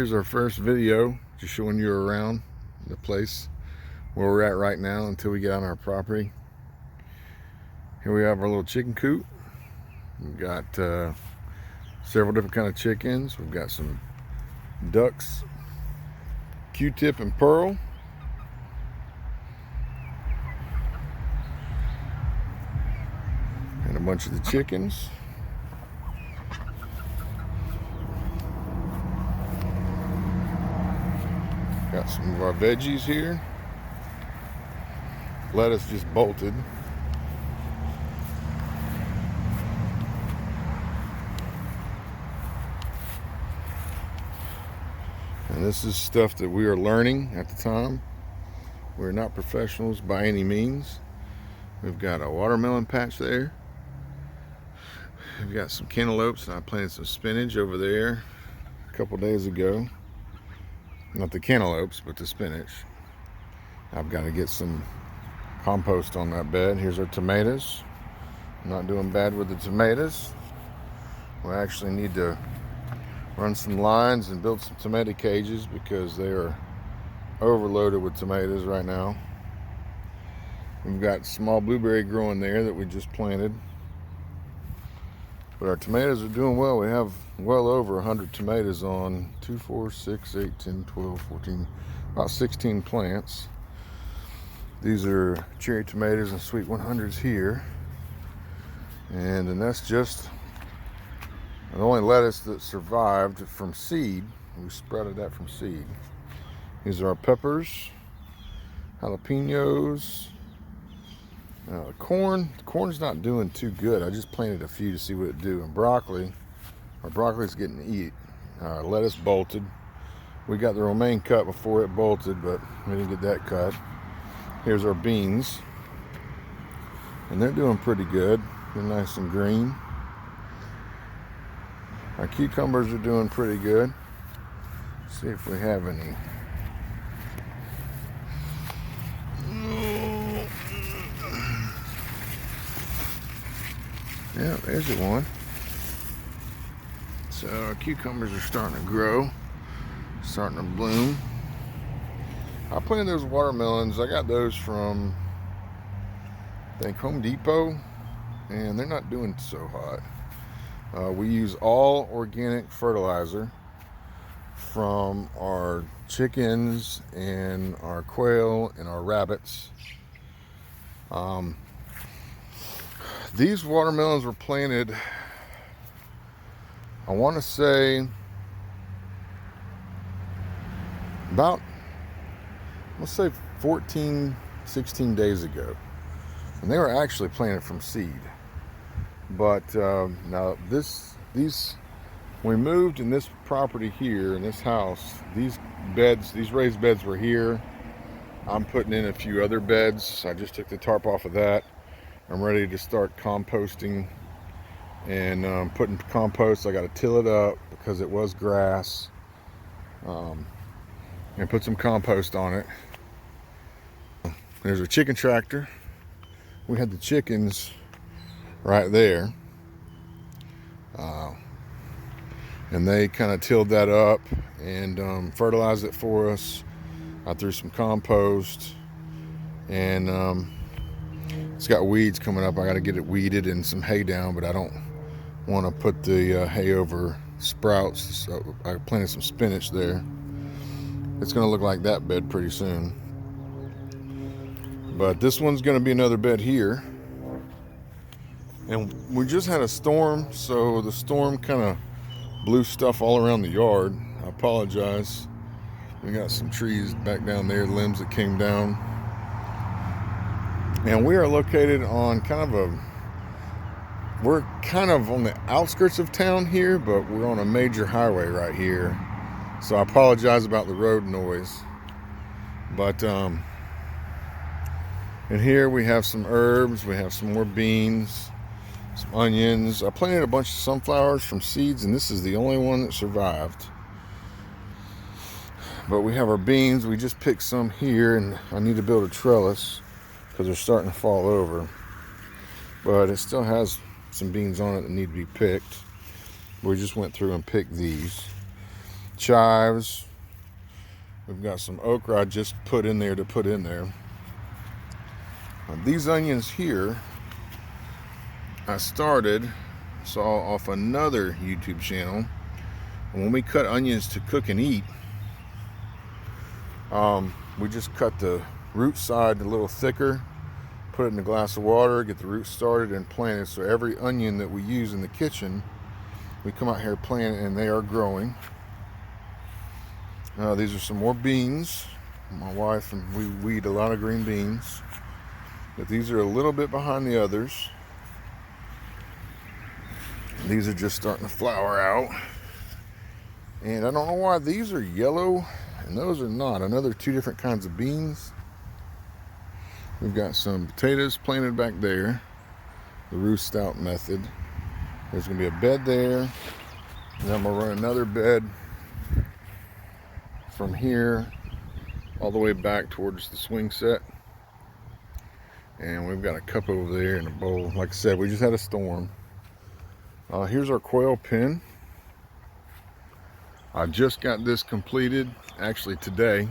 Here's our first video, just showing you around the place where we're at right now until we get on our property. Here we have our little chicken coop. We've got several different kind of chickens. We've got some ducks, Q-tip and Pearl. And a bunch of the chickens. Got some of our veggies here. Lettuce just bolted. And this is stuff that we are learning at the time. We're not professionals by any means. We've got a watermelon patch there. We've got some cantaloupes, and I planted some spinach over there a couple days ago. Not the cantaloupes, but the spinach. I've got to get some compost on that bed. Here's our tomatoes. I'm not doing bad with the tomatoes. We actually need to run some lines and build some tomato cages because they are overloaded with tomatoes right now. We've got small blueberry growing there that we just planted. But our tomatoes are doing well. We have well over 100 tomatoes on 2, 4, 6, 8, 10, 12, 14, about 16 plants. These are cherry tomatoes and sweet 100s here. And then that's just the only lettuce that survived from seed. We sprouted that from seed. These are our peppers, jalapenos, corn. Corn's not doing too good. I just planted a few to see what it'd do. And broccoli, our broccoli's getting eat. Lettuce bolted. We got the romaine cut before it bolted, but we didn't get that cut. Here's our beans, and they're doing pretty good. They're nice and green. Our cucumbers are doing pretty good. Let's see if we have any. Yeah, there's the one. So our cucumbers are starting to grow, starting to bloom. I planted those watermelons. I got those from, I think, Home Depot, and they're not doing so hot. We use all organic fertilizer from our chickens and our quail and our rabbits. These watermelons were planted, I want to say, about, let's say 14, 16 days ago. And they were actually planted from seed. But now we moved in this property here, in this house, these raised beds were here. I'm putting in a few other beds. I just took the tarp off of that. I'm ready to start composting and putting compost. I got to till it up because it was grass, and put some compost on it. There's a chicken tractor. We had the chickens right there, and they kind of tilled that up and fertilized it for us. I threw some compost, and it's got weeds coming up. I got to get it weeded and some hay down, but I don't want to put the hay over sprouts. So I planted some spinach there. It's going to look like that bed pretty soon. But this one's going to be another bed here. And we just had a storm, so the storm kind of blew stuff all around the yard. I apologize. We got some trees back down there, limbs that came down. And we are located on we're kind of on the outskirts of town here, but we're on a major highway right here. So I apologize about the road noise. But in here we have some herbs, we have some more beans, some onions. I planted a bunch of sunflowers from seeds, and this is the only one that survived. But we have our beans. We just picked some here, and I need to build a trellis because they're starting to fall over. But it still has some beans on it that need to be picked. We just went through and picked these. chives. We've got some okra I just put in there to put in there. These onions here, I saw off another YouTube channel. And when we cut onions to cook and eat, we just cut the root side a little thicker, put it in a glass of water, get the roots started, and plant it. So every onion that we use in the kitchen, we come out here, plant it, and they are growing. These are some more beans. My wife and we eat a lot of green beans, but these are a little bit behind the others. These are just starting to flower out, and I don't know why these are yellow and those are not. Another 2 different kinds of beans. We've got some potatoes planted back there, the roost out method. There's going to be a bed there, and I'm going to run another bed from here all the way back towards the swing set. And we've got a cup over there and a bowl. Like I said, we just had a storm. Here's our quail pen. I just got this completed, actually today.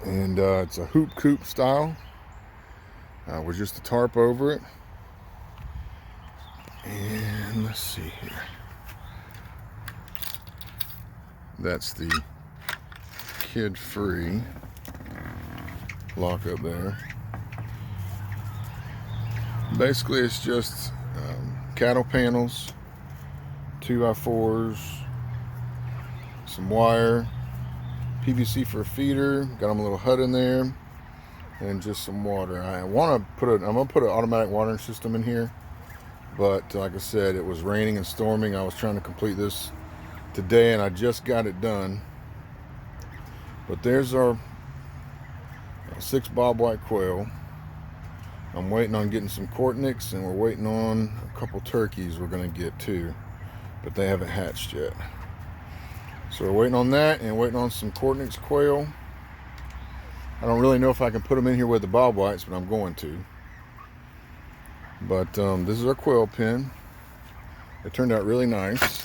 And it's a hoop coop style with just a tarp over it. And let's see here. That's the kid-free lock up there. Basically, it's just cattle panels, 2x4s, some wire, PVC for a feeder. Got them a little hut in there, and just some water. I'm gonna put an automatic watering system in here, but like I said, it was raining and storming. I was trying to complete this today, and I just got it done. But there's our 6 bobwhite quail. I'm waiting on getting some Courtnics, and we're waiting on a couple turkeys we're going to get too, but they haven't hatched yet. So we're waiting on that, and waiting on some Courtnics quail. I don't really know if I can put them in here with the bobwhites, but I'm going to. But this is our quail pen. It turned out really nice.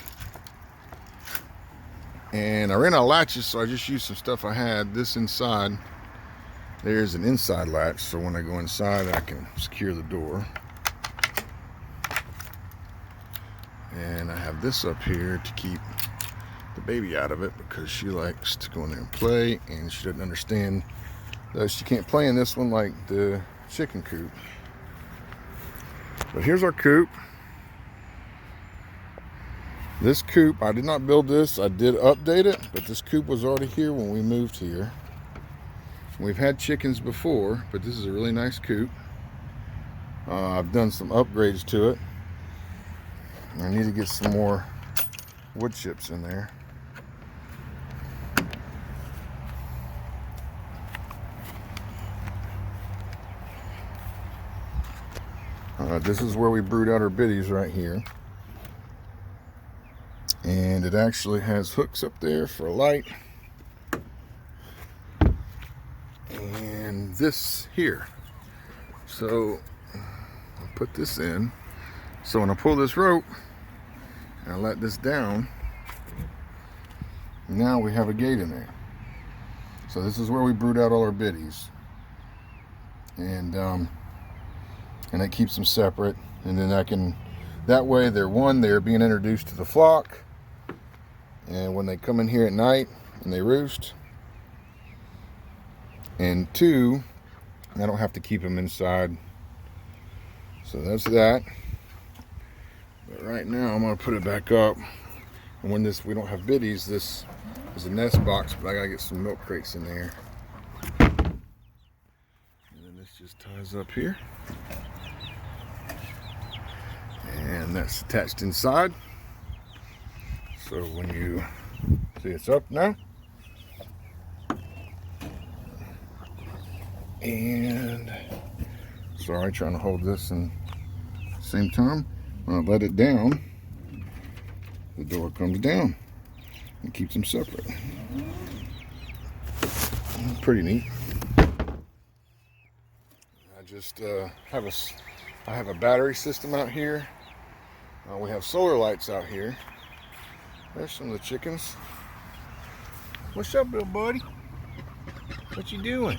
And I ran out of latches, so I just used some stuff I had. This inside, there's an inside latch, so when I go inside, I can secure the door. And I have this up here to keep the baby out of it, because she likes to go in there and play, and she doesn't understand that she can't play in this one like the chicken coop. But here's our coop. This coop, I did not build this, I did update it, but this coop was already here when we moved here. We've had chickens before, but this is a really nice coop. I've done some upgrades to it. I need to get some more wood chips in there. This is where we brood out our biddies right here. And it actually has hooks up there for a light. And this here. So I'll put this in. So when I pull this rope and I let this down, now we have a gate in there. So this is where we brood out all our biddies. And it keeps them separate. And then that way they're being introduced to the flock. And when they come in here at night and they roost, and 2, I don't have to keep them inside. So that's that. But right now I'm going to put it back up. And when we don't have biddies, this is a nest box, but I got to get some milk crates in there. And then this just ties up here. And that's attached inside. So when you see, it's up now. And sorry, trying to hold this and at the same time. When I let it down, the door comes down and keeps them separate. Pretty neat. I just have a battery system out here. We have solar lights out here. There's some of the chickens. What's up, little buddy? What you doing?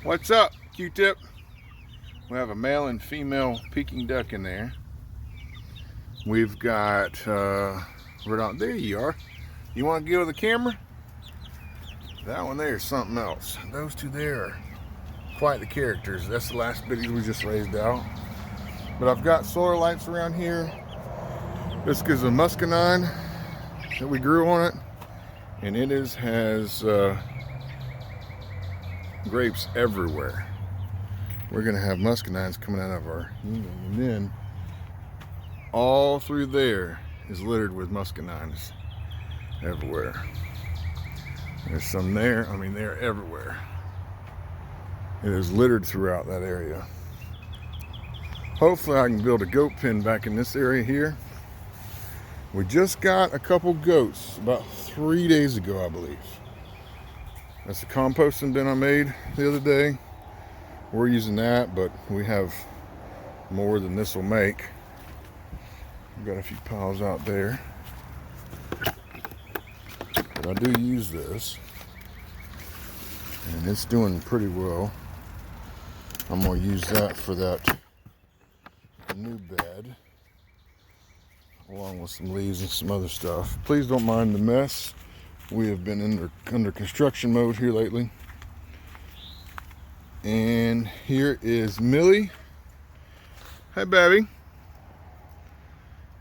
What's up, Q-tip? We have a male and female Peking duck in there. We've got, right on, there you are. You want to go with the camera? That one there is something else. Those two there are quite the characters. That's the last biddies we just raised out. But I've got solar lights around here. This is a muscadine that we grew on it. And it has grapes everywhere. We're gonna have muscadines coming out of our unit, and then all through there is littered with muscadines everywhere. There's some there. I mean, they're everywhere. It is littered throughout that area. Hopefully I can build a goat pen back in this area here. We just got a couple goats about 3 days ago, I believe. That's the composting bin I made the other day. We're using that, but we have more than this will make. We've got a few piles out there. But I do use this, and it's doing pretty well. I'm going to use that for that new bed, along with some leaves and some other stuff. Please don't mind the mess. We have been under construction mode here lately. And here is Millie. Hi, baby.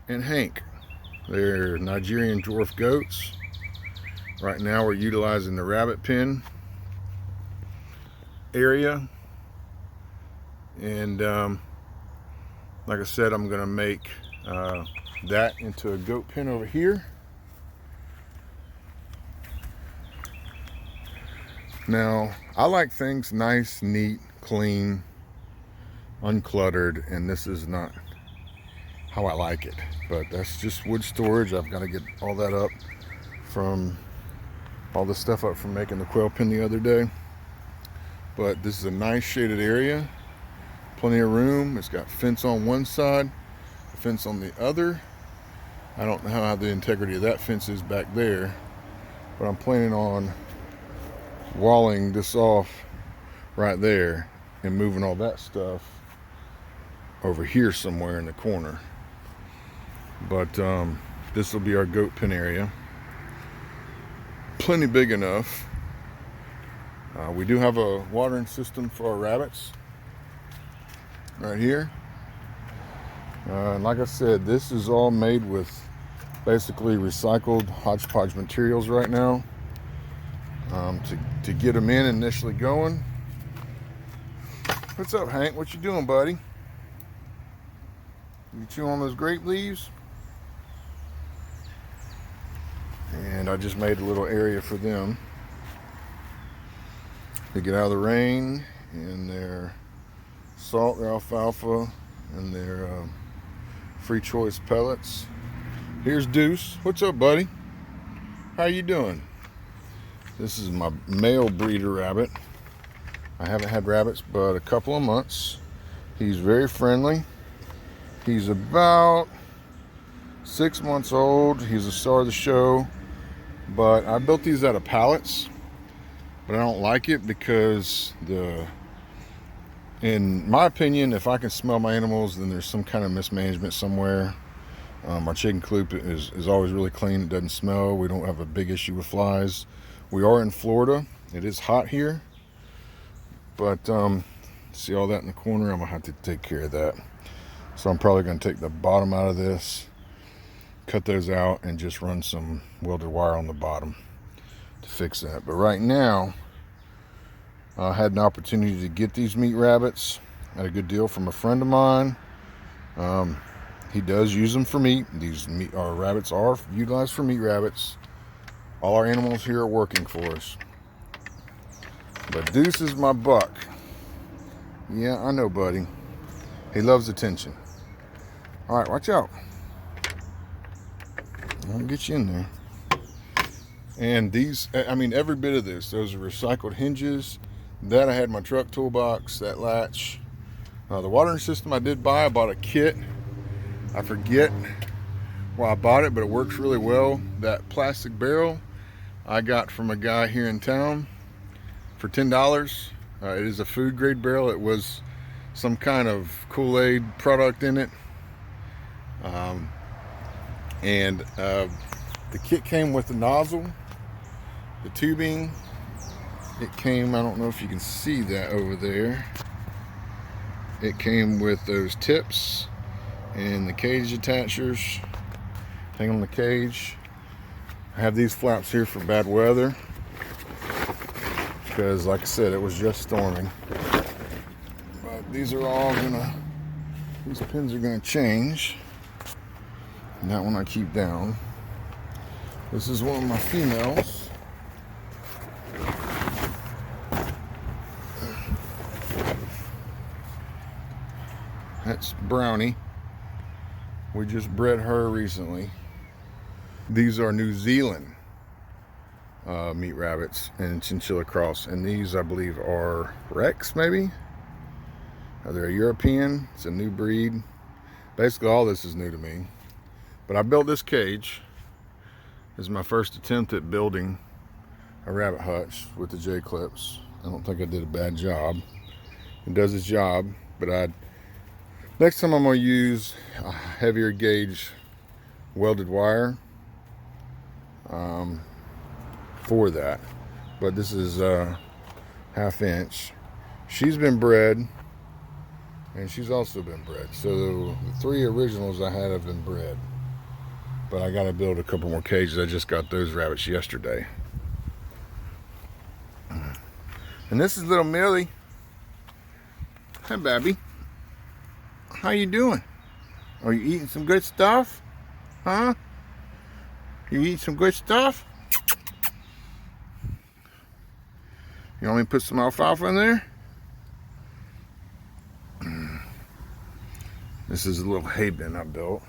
And Hank. They're Nigerian dwarf goats. Right now we're utilizing the rabbit pen area. And like I said, I'm going to make that into a goat pen over here. Now, I like things nice, neat, clean, uncluttered, and this is not how I like it. But that's just wood storage. I've got to get all that up from all the stuff up from making the quail pen the other day. But this is a nice shaded area, plenty of room. It's got fence on one side, a fence on the other. I don't know how the integrity of that fence is back there, but I'm planning on walling this off right there and moving all that stuff over here somewhere in the corner. But this will be our goat pen area. Plenty big enough. We do have a watering system for our rabbits right here. And like I said, this is all made with basically recycled hodgepodge materials right now. To get them in initially going. What's up, Hank? What you doing, buddy? You chewing on those grape leaves? And I just made a little area for them to get out of the rain, and their salt, their alfalfa, and their free choice pellets. Here's Deuce. What's up, buddy? How you doing? This is my male breeder rabbit. I haven't had rabbits but a couple of months. He's very friendly. He's about 6 months old. He's a star of the show. But I built these out of pallets. But I don't like it because in my opinion, if I can smell my animals, then there's some kind of mismanagement somewhere. Our chicken coop is always really clean. It doesn't smell. We don't have a big issue with flies. We are in Florida. It is hot here. But see all that in the corner? I'm going to have to take care of that. So I'm probably going to take the bottom out of this, cut those out, and just run some welded wire on the bottom to fix that. But right now, I had an opportunity to get these meat rabbits at a good deal from a friend of mine. He does use them for meat. Our rabbits are utilized for meat rabbits. All our animals here are working for us. But Deuce is my buck. Yeah, I know, buddy. He loves attention. All right, watch out. I'll get you in there. And these, I mean, every bit of this, those are recycled hinges. That I had in my truck toolbox, that latch. The watering system I did buy, I bought a kit. I forget why I bought it, but it works really well. That plastic barrel I got from a guy here in town for $10. It is a food grade barrel. It was some kind of Kool-Aid product in it. The kit came with the nozzle, the tubing. It came, I don't know if you can see that over there. It came with those tips and the cage attachers. Hang on the cage. I have these flaps here for bad weather because, like I said, it was just storming. But these are all these pins are gonna change. And that one I keep down. This is one of my females. That's Brownie. We just bred her recently. These are New Zealand meat rabbits and chinchilla cross, and these I believe are Rex, maybe. They're a European. It's a new breed. Basically all this is new to me, but I built this cage. This is my first attempt at building a rabbit hutch with the J-clips. I don't think I did a bad job. It does its job, but next time I'm going to use a heavier gauge welded wire for that. But this is 1/2 inch. She's been bred, and she's also been bred. So the 3 originals I had have been bred. But I got to build a couple more cages. I just got those rabbits yesterday. And this is little Millie. Hi, Babby. How you doing? Are you eating some good stuff? Huh? You eat some good stuff? You want me to put some alfalfa in there? This is a little hay bin I built.